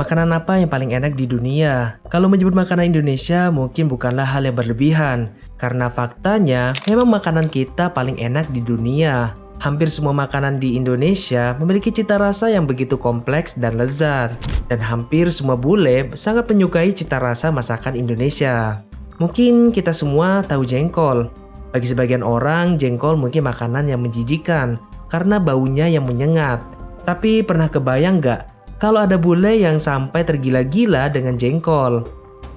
Makanan apa yang paling enak di dunia? Kalau menyebut makanan Indonesia mungkin bukanlah hal yang berlebihan, karena faktanya memang makanan kita paling enak di dunia. Hampir semua makanan di Indonesia memiliki cita rasa yang begitu kompleks dan lezat. Dan hampir semua bule sangat menyukai cita rasa masakan Indonesia. Mungkin kita semua tahu jengkol. Bagi sebagian orang, jengkol mungkin makanan yang menjijikan karena baunya yang menyengat. Tapi pernah kebayang nggak kalau ada bule yang sampai tergila-gila dengan jengkol?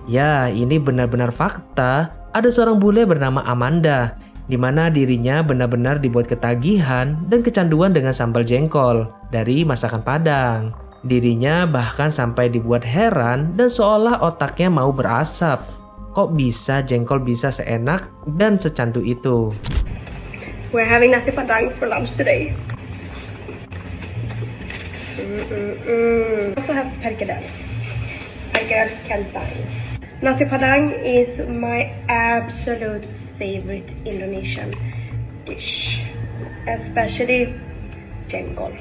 Ya, ini benar-benar fakta. Ada seorang bule bernama Amanda, di mana dirinya benar-benar dibuat ketagihan dan kecanduan dengan sambal jengkol dari masakan Padang. Dirinya bahkan sampai dibuat heran dan seolah otaknya mau berasap. Kok bisa jengkol bisa seenak dan secandu itu? We're having nasi padang for lunch today. Also have perkedel. Perkedel kentang. Nasi padang is my absolute favorite Indonesian dish, especially jengkol.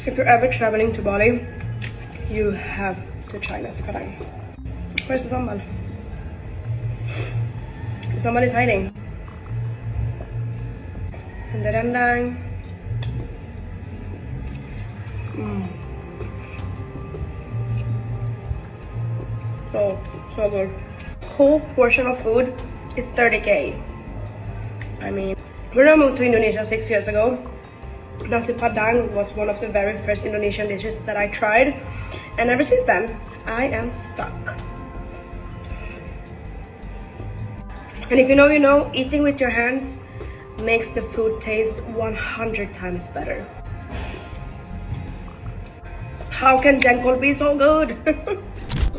If you're ever traveling to Bali, you have to try nasi padang. Where's the sambal? The sambal is hiding. And the rendang. So good. Whole portion of food is 30k. I mean, when I moved to Indonesia 6 years ago, nasi padang was one of the very first Indonesian dishes that I tried, and ever since then, I am stuck. And if you know, eating with your hands makes the food taste 100 times better. How can jengkol be so good?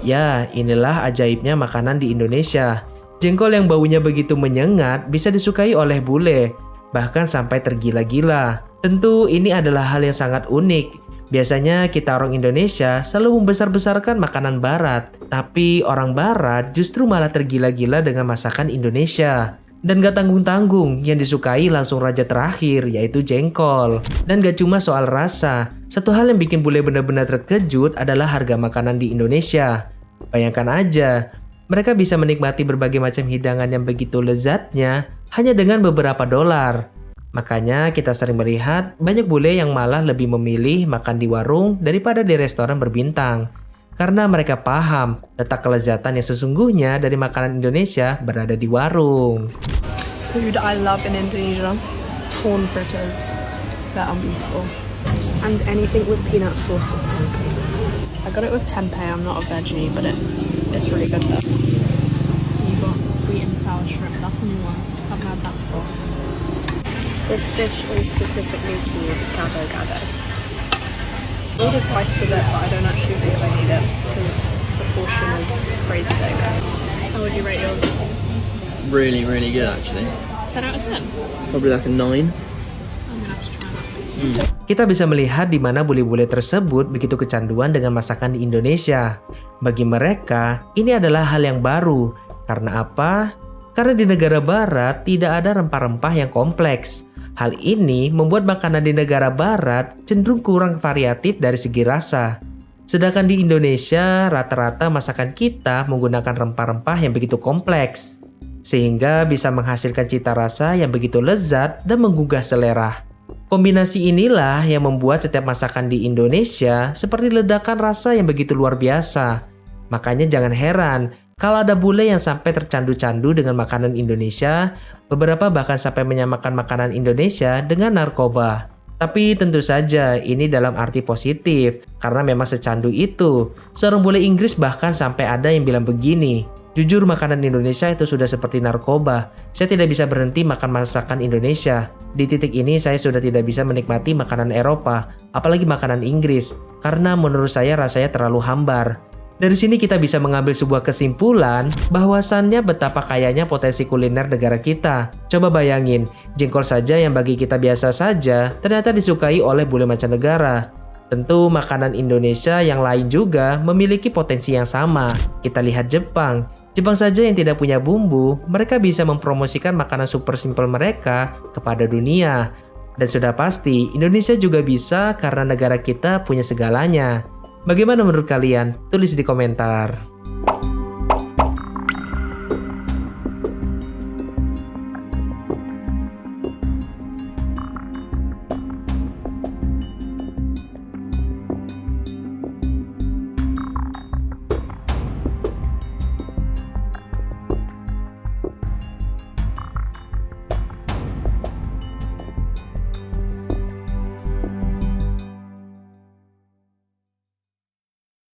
Ya, inilah ajaibnya makanan di Indonesia. Jengkol yang baunya begitu menyengat bisa disukai oleh bule, bahkan sampai tergila-gila. Tentu ini adalah hal yang sangat unik. Biasanya kita orang Indonesia selalu membesar-besarkan makanan barat, tapi orang barat justru malah tergila-gila dengan masakan Indonesia. Dan gak tanggung-tanggung, yang disukai langsung raja terakhir, yaitu jengkol. Dan gak cuma soal rasa, satu hal yang bikin bule benar-benar terkejut adalah harga makanan di Indonesia. Bayangkan aja, mereka bisa menikmati berbagai macam hidangan yang begitu lezatnya hanya dengan beberapa dolar. Makanya kita sering melihat banyak bule yang malah lebih memilih makan di warung daripada di restoran berbintang. Karena mereka paham letak kelezatan yang sesungguhnya dari makanan Indonesia berada di warung. Food I love in Indonesia, corn fritters, they're unbeatable. And anything with peanut sauce is so good. I got it with tempeh, I'm not a veggie, but it's really good though. You got sweet and sour shrimp, that's a new one. I've had that before. This dish is specifically called gado-gado. I ordered rice with it, but I don't actually think I need it because the portion is crazy big. How would you rate yours? Really, really good actually. 10 out of 10? Probably like a 9. I'm gonna have to try that. Kita bisa melihat di mana bule-bule tersebut begitu kecanduan dengan masakan di Indonesia. Bagi mereka, ini adalah hal yang baru. Karena apa? Karena di negara barat tidak ada rempah-rempah yang kompleks. Hal ini membuat makanan di negara barat cenderung kurang variatif dari segi rasa. Sedangkan di Indonesia, rata-rata masakan kita menggunakan rempah-rempah yang begitu kompleks. Sehingga bisa menghasilkan cita rasa yang begitu lezat dan menggugah selera. Kombinasi inilah yang membuat setiap masakan di Indonesia seperti ledakan rasa yang begitu luar biasa. Makanya jangan heran kalau ada bule yang sampai tercandu-candu dengan makanan Indonesia, beberapa bahkan sampai menyamakan makanan Indonesia dengan narkoba. Tapi tentu saja ini dalam arti positif, karena memang secandu itu. Seorang bule Inggris bahkan sampai ada yang bilang begini, jujur makanan Indonesia itu sudah seperti narkoba. Saya tidak bisa berhenti makan masakan Indonesia. Di titik ini saya sudah tidak bisa menikmati makanan Eropa, apalagi makanan Inggris, karena menurut saya rasanya terlalu hambar. Dari sini kita bisa mengambil sebuah kesimpulan bahwasannya betapa kayanya potensi kuliner negara kita. Coba bayangin, jengkol saja yang bagi kita biasa saja ternyata disukai oleh bule mancanegara. Tentu makanan Indonesia yang lain juga memiliki potensi yang sama. Kita lihat Jepang. Jepang saja yang tidak punya bumbu, mereka bisa mempromosikan makanan super simple mereka kepada dunia. Dan sudah pasti, Indonesia juga bisa karena negara kita punya segalanya. Bagaimana menurut kalian? Tulis di komentar.